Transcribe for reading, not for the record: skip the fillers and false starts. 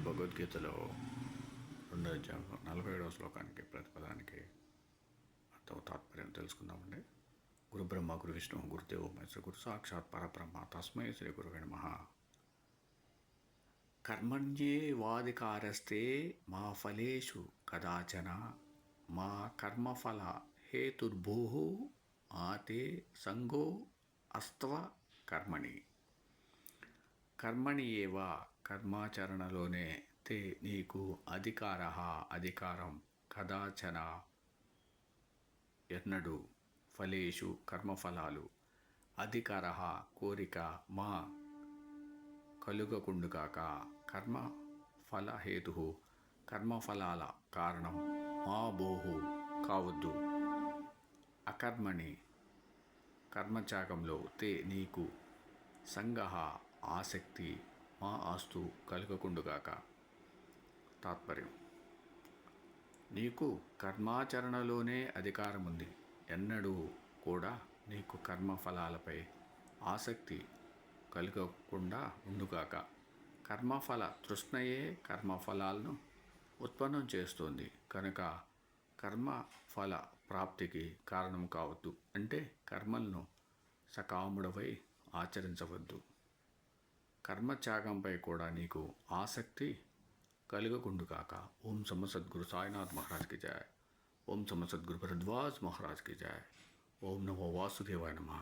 భగవద్గీతలో 2 అధ్యాయం 47వ శ్లోకానికి ప్రతిపదానికి అర్థం తాత్పర్యం తెలుసుకుందామండి. గురు బ్రహ్మ గురు విష్ణు గురుదేవో మహేశ్వర గురు సాక్షాత్ పరబ్రహ్మ తస్మై శ్రీ గురువే నమః. కర్మణ్యేవాధికారస్తే మా ఫలేషు కదాచన మా కర్మఫల హేతుర్భూః ఆతే సంగో అస్త్వ కర్మణి. కర్మణి ఏవ కర్మాచరణలోనే తే నీకు అధికారం కదాచన ఎన్నడు ఫలేషు కర్మఫలాలు అధికార కోరిక మా కలుగకుండుగాక కర్మఫలహేతు కర్మఫలాల కారణం మా బోహు కావద్దు. అకర్మణి కర్మత్యాగంలో తే నీకు సంగః ఆసక్తి మా ఆస్తు కలుగకుండుగాక. తాత్పర్యం: నీకు కర్మాచరణలోనే అధికారం ఉంది. ఎన్నడూ కూడా నీకు కర్మఫలాలపై ఆసక్తి కలుగకుండా ఉండుగాక. కర్మఫల తృష్ణయే కర్మఫలాలను ఉత్పన్నం చేస్తుంది కనుక కర్మఫల ప్రాప్తికి కారణం కావద్దు. అంటే కర్మలను సకాముడవై ఆచరించవద్దు. కర్మత్యాగంపై కూడా నీకు ఆసక్తి కలుగకుండుగాక. ఓం సమ సద్గురు సాయినాథ్ మహారాజ్ కి జయ. ఓం సమ సద్గురు భరద్వాజ్ మహారాజ్ కి జయ. ఓం నమో వాసుదేవాయ నమః.